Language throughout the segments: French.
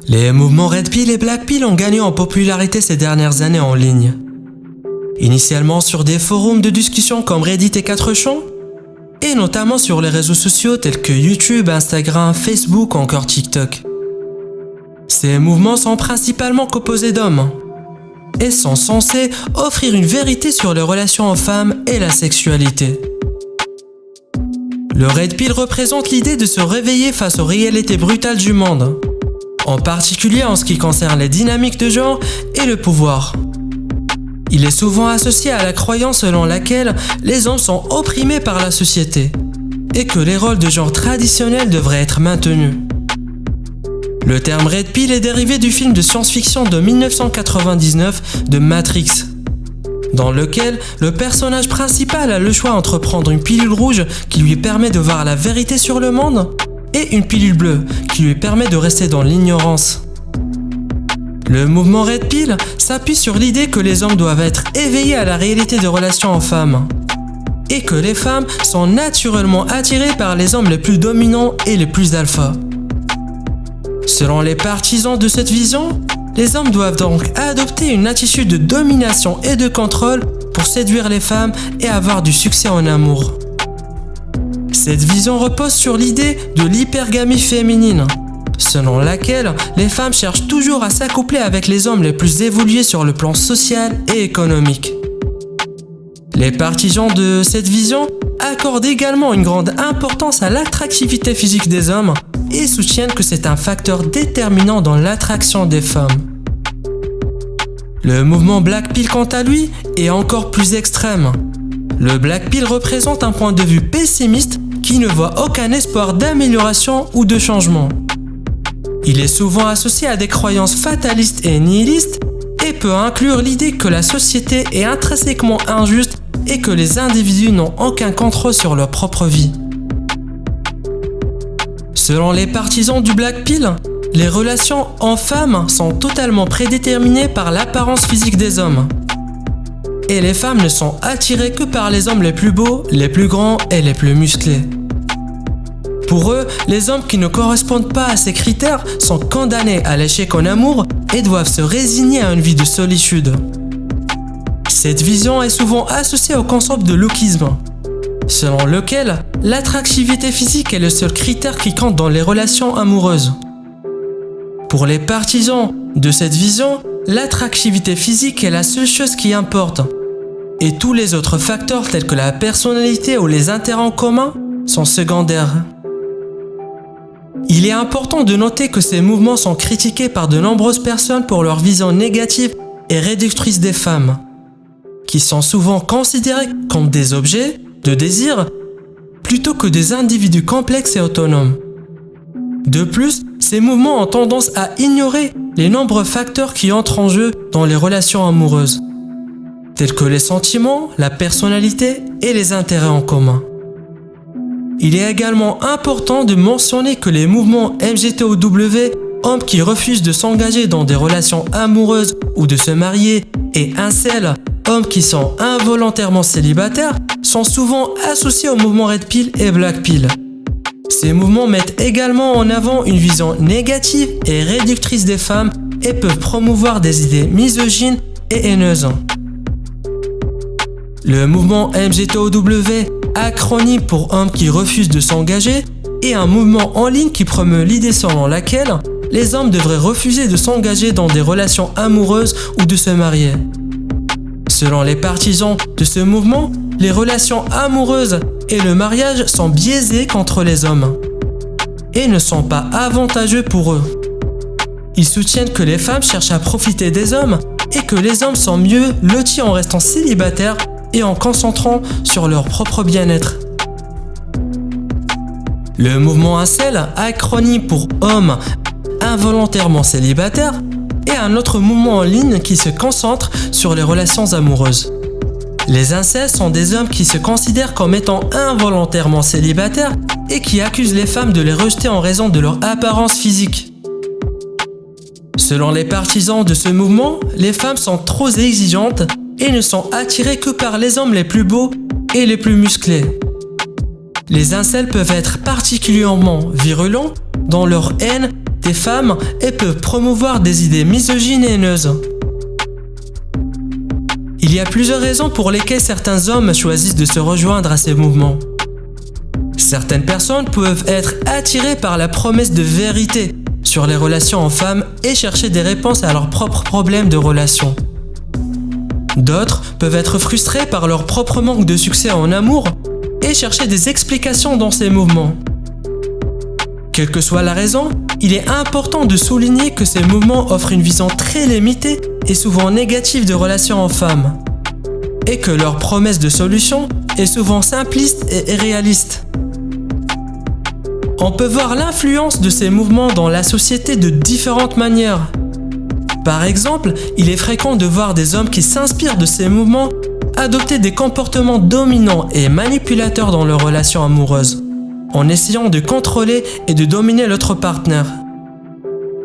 Les mouvements Red Pill et Black Pill ont gagné en popularité ces dernières années en ligne. Initialement sur des forums de discussion comme Reddit et 4chan, et notamment sur les réseaux sociaux tels que YouTube, Instagram, Facebook ou encore TikTok. Ces mouvements sont principalement composés d'hommes et sont censés offrir une vérité sur les relations hommes-femmes et la sexualité. Le Red Pill représente l'idée de se réveiller face aux réalités brutales du monde, en particulier en ce qui concerne les dynamiques de genre et le pouvoir. Il est souvent associé à la croyance selon laquelle les hommes sont opprimés par la société et que les rôles de genre traditionnels devraient être maintenus. Le terme Red Pill est dérivé du film de science-fiction de 1999 de Matrix, dans lequel le personnage principal a le choix entre prendre une pilule rouge qui lui permet de voir la vérité sur le monde et une pilule bleue qui lui permet de rester dans l'ignorance. Le mouvement Red Pill s'appuie sur l'idée que les hommes doivent être éveillés à la réalité des relations hommes-femmes et que les femmes sont naturellement attirées par les hommes les plus dominants et les plus alpha. Selon les partisans de cette vision, les hommes doivent donc adopter une attitude de domination et de contrôle pour séduire les femmes et avoir du succès en amour. Cette vision repose sur l'idée de l'hypergamie féminine, selon laquelle les femmes cherchent toujours à s'accoupler avec les hommes les plus évolués sur le plan social et économique. Les partisans de cette vision accordent également une grande importance à l'attractivité physique des hommes et soutiennent que c'est un facteur déterminant dans l'attraction des femmes. Le mouvement Black Pill, quant à lui, est encore plus extrême. Le Black Pill représente un point de vue pessimiste qui ne voit aucun espoir d'amélioration ou de changement. Il est souvent associé à des croyances fatalistes et nihilistes et peut inclure l'idée que la société est intrinsèquement injuste et que les individus n'ont aucun contrôle sur leur propre vie. Selon les partisans du Black Pill, les relations hommes-femmes sont totalement prédéterminées par l'apparence physique des hommes. Et les femmes ne sont attirées que par les hommes les plus beaux, les plus grands et les plus musclés. Pour eux, les hommes qui ne correspondent pas à ces critères sont condamnés à l'échec en amour et doivent se résigner à une vie de solitude. Cette vision est souvent associée au concept de lookisme, selon lequel l'attractivité physique est le seul critère qui compte dans les relations amoureuses. Pour les partisans de cette vision, l'attractivité physique est la seule chose qui importe, et tous les autres facteurs tels que la personnalité ou les intérêts en commun sont secondaires. Il est important de noter que ces mouvements sont critiqués par de nombreuses personnes pour leur vision négative et réductrice des femmes, qui sont souvent considérées comme des objets de désir plutôt que des individus complexes et autonomes. De plus, ces mouvements ont tendance à ignorer les nombreux facteurs qui entrent en jeu dans les relations amoureuses, tels que les sentiments, la personnalité et les intérêts en commun. Il est également important de mentionner que les mouvements MGTOW, hommes qui refusent de s'engager dans des relations amoureuses ou de se marier, et incels, hommes qui sont involontairement célibataires, sont souvent associés au mouvement Red Pill et Black Pill. Ces mouvements mettent également en avant une vision négative et réductrice des femmes et peuvent promouvoir des idées misogynes et haineuses. Le mouvement MGTOW, acronyme pour hommes qui refusent de s'engager, est un mouvement en ligne qui promeut l'idée selon laquelle les hommes devraient refuser de s'engager dans des relations amoureuses ou de se marier. Selon les partisans de ce mouvement, les relations amoureuses et le mariage sont biaisés contre les hommes et ne sont pas avantageux pour eux. Ils soutiennent que les femmes cherchent à profiter des hommes et que les hommes sont mieux lotis en restant célibataires et en concentrant sur leur propre bien-être. Le mouvement incel, acronyme pour hommes involontairement célibataires, est un autre mouvement en ligne qui se concentre sur les relations amoureuses. Les incels sont des hommes qui se considèrent comme étant involontairement célibataires et qui accusent les femmes de les rejeter en raison de leur apparence physique. Selon les partisans de ce mouvement, les femmes sont trop exigeantes et ne sont attirées que par les hommes les plus beaux et les plus musclés. Les incels peuvent être particulièrement virulents dans leur haine côté femme et peuvent promouvoir des idées misogynes et haineuses. Il y a plusieurs raisons pour lesquelles certains hommes choisissent de se rejoindre à ces mouvements. Certaines personnes peuvent être attirées par la promesse de vérité sur les relations en femmes et chercher des réponses à leurs propres problèmes de relations. D'autres peuvent être frustrés par leur propre manque de succès en amour et chercher des explications dans ces mouvements. Quelle que soit la raison, il est important de souligner que ces mouvements offrent une vision très limitée et souvent négative de relations en femmes, et que leur promesse de solution est souvent simpliste et irréaliste. On peut voir l'influence de ces mouvements dans la société de différentes manières. Par exemple, il est fréquent de voir des hommes qui s'inspirent de ces mouvements adopter des comportements dominants et manipulateurs dans leurs relations amoureuses, en essayant de contrôler et de dominer l'autre partenaire.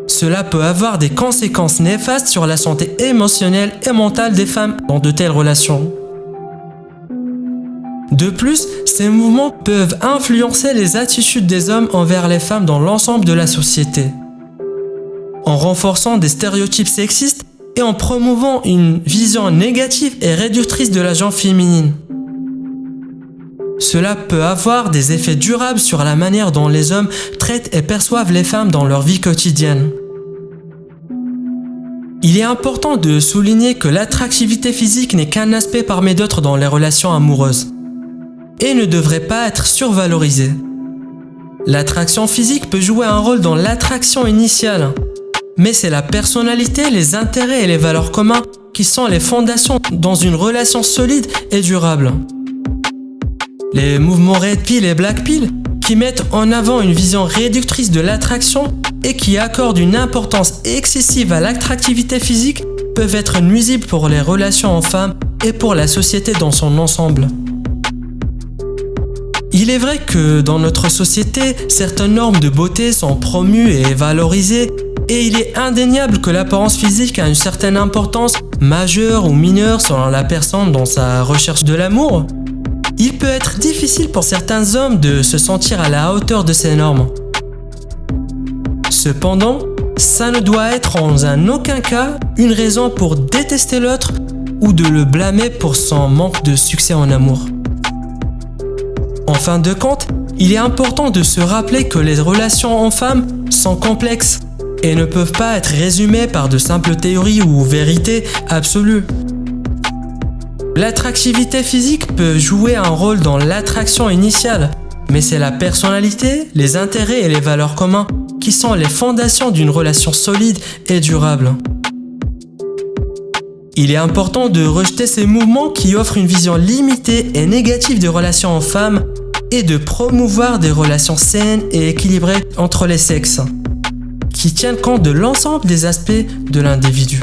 Cela peut avoir des conséquences néfastes sur la santé émotionnelle et mentale des femmes dans de telles relations. De plus, ces mouvements peuvent influencer les attitudes des hommes envers les femmes dans l'ensemble de la société, en renforçant des stéréotypes sexistes et en promouvant une vision négative et réductrice de la gente féminine. Cela peut avoir des effets durables sur la manière dont les hommes traitent et perçoivent les femmes dans leur vie quotidienne. Il est important de souligner que l'attractivité physique n'est qu'un aspect parmi d'autres dans les relations amoureuses et ne devrait pas être survalorisée. L'attraction physique peut jouer un rôle dans l'attraction initiale, mais c'est la personnalité, les intérêts et les valeurs communes qui sont les fondations dans une relation solide et durable. Les mouvements Red Pill et Black Pill, qui mettent en avant une vision réductrice de l'attraction et qui accordent une importance excessive à l'attractivité physique, peuvent être nuisibles pour les relations en femmes et pour la société dans son ensemble. Il est vrai que dans notre société, certaines normes de beauté sont promues et valorisées, et il est indéniable que l'apparence physique a une certaine importance, majeure ou mineure selon la personne dans sa recherche de l'amour. Il peut être difficile pour certains hommes de se sentir à la hauteur de ces normes. Cependant, ça ne doit être en aucun cas une raison pour détester l'autre ou de le blâmer pour son manque de succès en amour. En fin de compte, il est important de se rappeler que les relations en femmes sont complexes et ne peuvent pas être résumées par de simples théories ou vérités absolues. L'attractivité physique peut jouer un rôle dans l'attraction initiale, mais c'est la personnalité, les intérêts et les valeurs communes qui sont les fondations d'une relation solide et durable. Il est important de rejeter ces mouvements qui offrent une vision limitée et négative des relations en femmes et de promouvoir des relations saines et équilibrées entre les sexes, qui tiennent compte de l'ensemble des aspects de l'individu.